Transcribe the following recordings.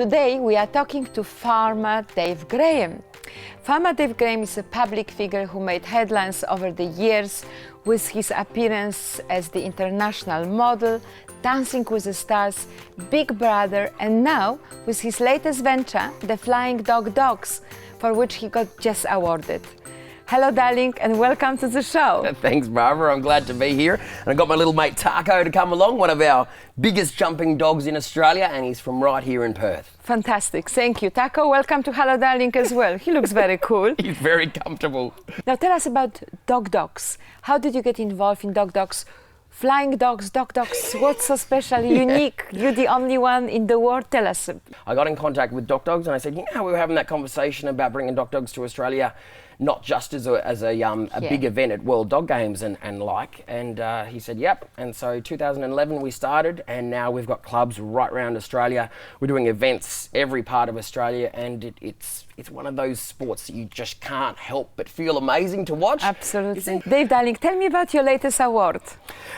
Today we are talking to farmer Dave Graham. Farmer Dave Graham is a public figure who made headlines over the years with his appearance as the international model, Dancing with the Stars, Big Brother, and now with his latest venture, the Flying Dog Dogs, for which he got just awarded. Hello, darling, and welcome to the show. Thanks, Barbara. I'm glad to be here. And I got my little mate Taco to come along, one of our biggest jumping dogs in Australia, and he's from right here in Perth. Fantastic. Thank you. Taco, welcome to Hello, darling, as well. He looks very cool. He's very comfortable. Now, tell us about dogs. How did you get involved in dogs? Flying dogs, dogs, what's so special, unique? You're the only one in the world. Tell us. I got in contact with dogs and I said, we were having that conversation about bringing dogs to Australia, not just as a big event at World Dog Games and he said, yep. And so 2011 we started, and now we've got clubs right around Australia. We're doing events every part of Australia, and it's one of those sports that you just can't help but feel amazing to watch. Absolutely. Dave, darling, tell me about your latest award.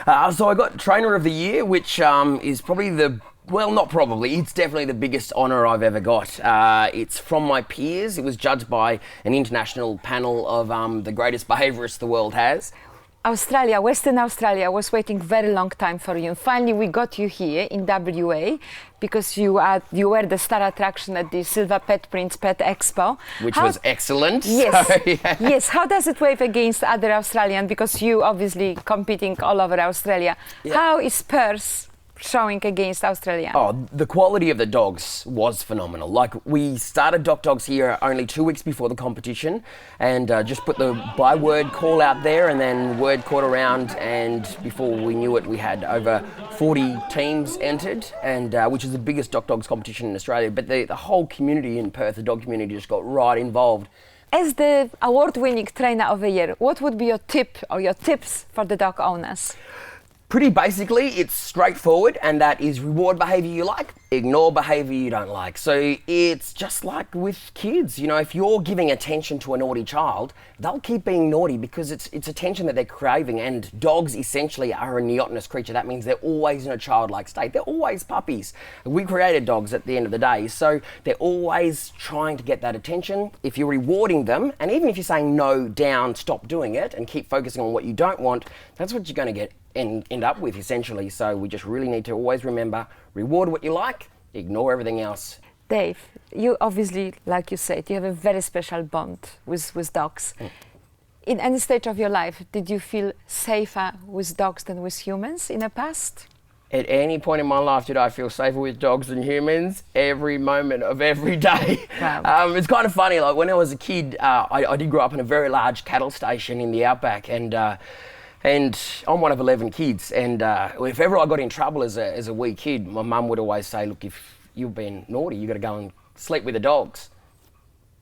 So I got Trainer of the Year, which is probably it's definitely the biggest honour I've ever got. It's from my peers. It was judged by an international panel of the greatest behaviourists the world has. Australia, Western Australia, was waiting very long time for you. And finally, we got you here in WA because you were the star attraction at the Silver Pet Prince Pet Expo. Which was excellent. Yes, so, yeah. Yes. How does it weigh against other Australians? Because you obviously competing all over Australia. Yeah. How is Perth showing against Australia? Oh, the quality of the dogs was phenomenal. Like, we started dogs here only 2 weeks before the competition, and just put the by word call out there, and then word caught around, and before we knew it, we had over 40 teams entered, and which is the biggest dogs competition in Australia. But the whole community in Perth, the dog community, just got right involved. As the award-winning trainer of the year, what would be your tip or your tips for the dog owners? Pretty basically, it's straightforward, and that is reward behaviour you like, ignore behaviour you don't like. So it's just like with kids, if you're giving attention to a naughty child, they'll keep being naughty because it's attention that they're craving, and dogs essentially are a neotenous creature. That means they're always in a childlike state. They're always puppies. We created dogs at the end of the day, so they're always trying to get that attention. If you're rewarding them, and even if you're saying no, down, stop doing it, and keep focusing on what you don't want, that's what you're going to get and end up with, essentially. So we just really need to always remember, reward what you like, ignore everything else. Dave, you obviously, like you said, you have a very special bond with dogs. In any stage of your life, did you feel safer with dogs than with humans in the past? At any point in my life did I feel safer with dogs than humans? Every moment of every day. Wow. It's kind of funny, like when I was a kid, I did grow up in a very large cattle station in the outback, and I'm one of 11 kids, and if ever I got in trouble as a wee kid, my mum would always say, look, if you've been naughty, you got to go and sleep with the dogs.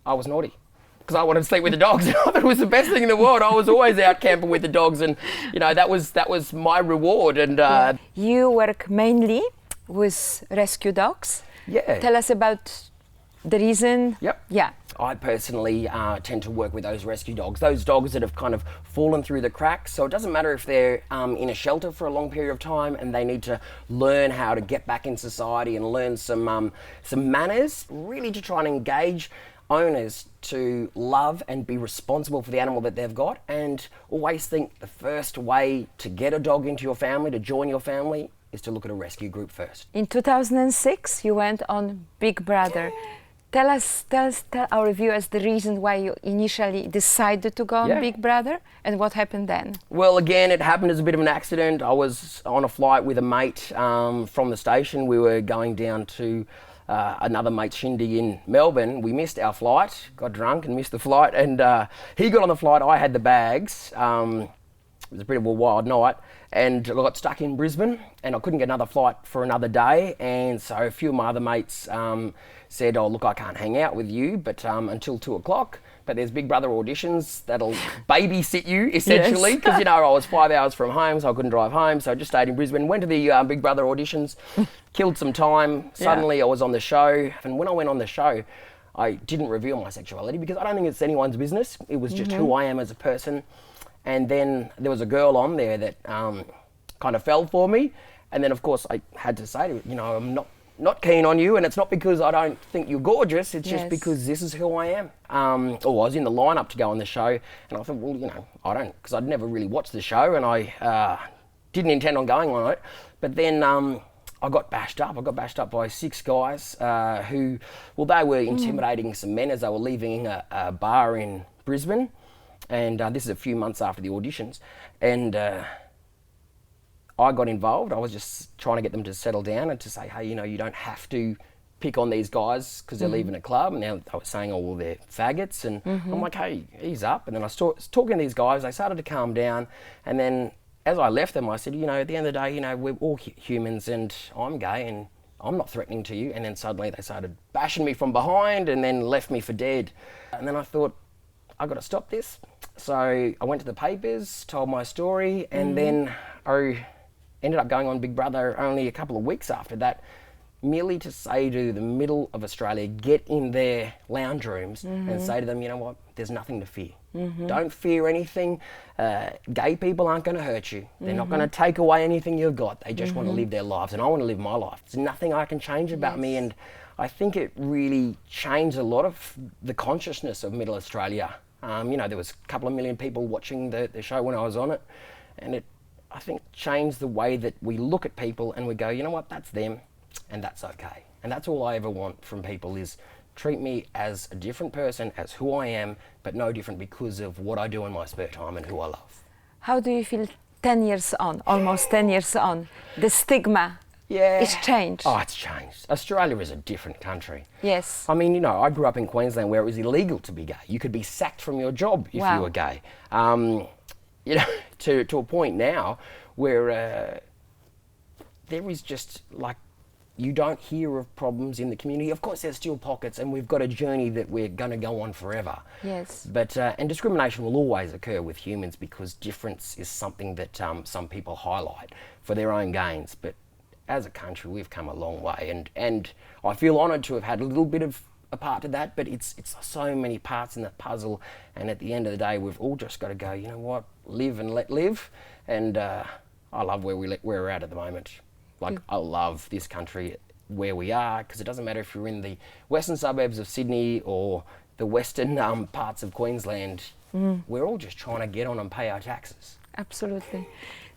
I was naughty because I wanted to sleep with the dogs. I thought it was the best thing in the world. I was always out camping with the dogs, and that was my reward. And you work mainly with rescue dogs. Yeah. Tell us about the reason. Yep. Yeah. I personally tend to work with those rescue dogs, those dogs that have kind of fallen through the cracks. So it doesn't matter if they're in a shelter for a long period of time and they need to learn how to get back in society and learn some manners, really to try and engage owners to love and be responsible for the animal that they've got, and always think the first way to get a dog into your family, to join your family, is to look at a rescue group first. In 2006, you went on Big Brother. Tell our viewers the reason why you initially decided to go on Big Brother and what happened then. Well, again, it happened as a bit of an accident. I was on a flight with a mate from the station. We were going down to another mate's shindig in Melbourne. We missed our flight, got drunk and missed the flight, and he got on the flight. I had the bags. It was a bit of a wild night, and I got stuck in Brisbane, and I couldn't get another flight for another day, and so a few of my other mates said, oh, look, I can't hang out with you but until 2 o'clock, but there's Big Brother auditions that'll babysit you, essentially, because, I was 5 hours from home, so I couldn't drive home, so I just stayed in Brisbane, went to the Big Brother auditions, killed some time. Suddenly I was on the show, and when I went on the show, I didn't reveal my sexuality because I don't think it's anyone's business. It was just who I am as a person. And then there was a girl on there that kind of fell for me. And then, of course, I had to say to it, I'm not keen on you, and it's not because I don't think you're gorgeous, it's just Yes. because this is who I am. Or I was in the lineup to go on the show, and I thought, well, you know, I don't, because I'd never really watched the show, and I didn't intend on going on it. But then I got bashed up. I got bashed up by 6 guys who, well, they were intimidating some men as they were leaving a bar in Brisbane. And this is a few months after the auditions. And I got involved. I was just trying to get them to settle down and to say, hey, you know, you don't have to pick on these guys because they're leaving a club. And now they were saying, oh, well, they're faggots. And I'm like, hey, ease up. And then I was talking to these guys. They started to calm down. And then as I left them, I said, you know, at the end of the day, you know, we're all humans and I'm gay and I'm not threatening to you. And then suddenly they started bashing me from behind and then left me for dead. And then I thought, I've got to stop this. So I went to the papers, told my story, and then I ended up going on Big Brother only a couple of weeks after that, merely to say to the middle of Australia, get in their lounge rooms and say to them, you know what, there's nothing to fear. Don't fear anything. Gay people aren't going to hurt you. They're not going to take away anything you've got. They just want to live their lives, and I want to live my life. There's nothing I can change about me, and I think it really changed a lot of the consciousness of Middle Australia. You know, there was a couple of million people watching the show when I was on it, and it, I think, changed the way that we look at people and we go, you know what, that's them, and that's okay. And that's all I ever want from people is treat me as a different person, as who I am, but no different because of what I do in my spare time and who I love. How do you feel 10 years on, almost 10 years on? The stigma is changed. Oh, it's changed. Australia is a different country. Yes. I mean, you know, I grew up in Queensland where it was illegal to be gay. You could be sacked from your job if you were gay. You know, to a point now where there is just like, you don't hear of problems in the community. Of course, there's still pockets, and we've got a journey that we're going to go on forever. Yes. But and discrimination will always occur with humans because difference is something that some people highlight for their own gains. But as a country, we've come a long way, and I feel honoured to have had a little bit of a part to that. But it's so many parts in that puzzle, and at the end of the day, we've all just got to go, you know what, live and let live. And I love where we're at the moment. Like, I love this country where we are, because it doesn't matter if you're in the western suburbs of Sydney or the western parts of Queensland. We're all just trying to get on and pay our taxes. Absolutely.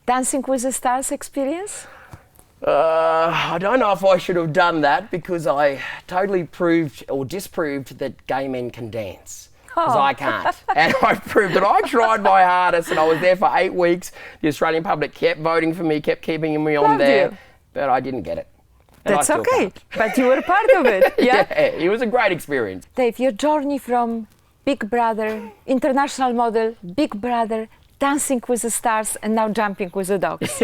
Dancing with the Stars experience? I don't know if I should have done that, because I totally proved or disproved that gay men can dance. Because I can't. And I proved that I tried my hardest, and I was there for 8 weeks. The Australian public kept voting for me, kept keeping me on there. But I didn't get it. And That's okay, but you were part of it. Yeah, it was a great experience. Dave, your journey from Big Brother, international model, Big Brother, Dancing with the Stars, and now Jumping with the Dogs.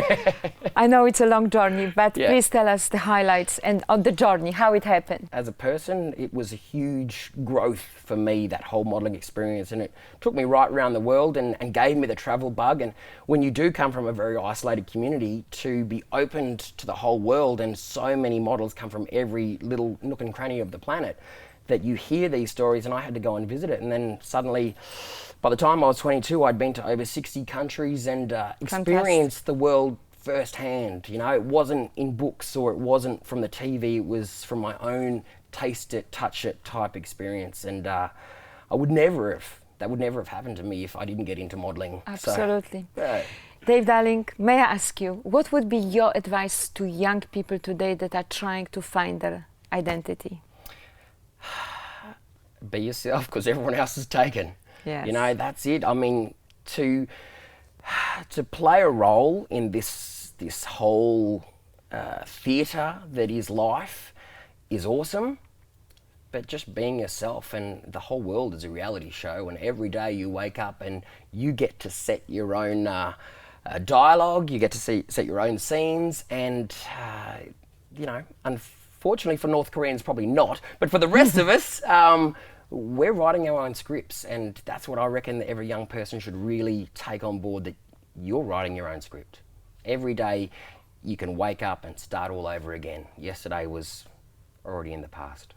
I know it's a long journey, but please tell us the highlights and on the journey, how it happened. As a person, it was a huge growth for me, that whole modelling experience, and it took me right around the world and gave me the travel bug. And when you do come from a very isolated community, to be opened to the whole world, and so many models come from every little nook and cranny of the planet, that you hear these stories, and I had to go and visit it. And then suddenly, by the time I was 22, I'd been to over 60 countries and experienced the world firsthand. You know, it wasn't in books or it wasn't from the TV, it was from my own taste it, touch it type experience. And that would never have happened to me if I didn't get into modelling. Absolutely. So, Dave, darling, may I ask you, what would be your advice to young people today that are trying to find their identity? Be yourself, because everyone else is taken. Yes. You know, that's it. I mean, to play a role in this whole theatre that is life is awesome, but just being yourself, and the whole world is a reality show, and every day you wake up and you get to set your own dialogue, you get to set your own scenes, and you know, unfortunately for North Koreans probably not, but for the rest of us, we're writing our own scripts, and that's what I reckon that every young person should really take on board, that you're writing your own script. Every day you can wake up and start all over again. Yesterday was already in the past.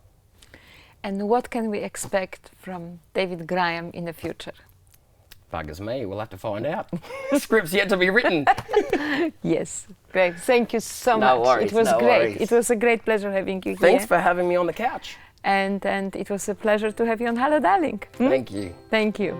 And what can we expect from David Graham in the future? Buggers me, we'll have to find out. Script's yet to be written. Yes, Greg, thank you so No much. worries, It was no great. worries. It was a great pleasure having you here. Thanks for having me on the couch. And it was a pleasure to have you on Hello Darling. Thank you. Thank you.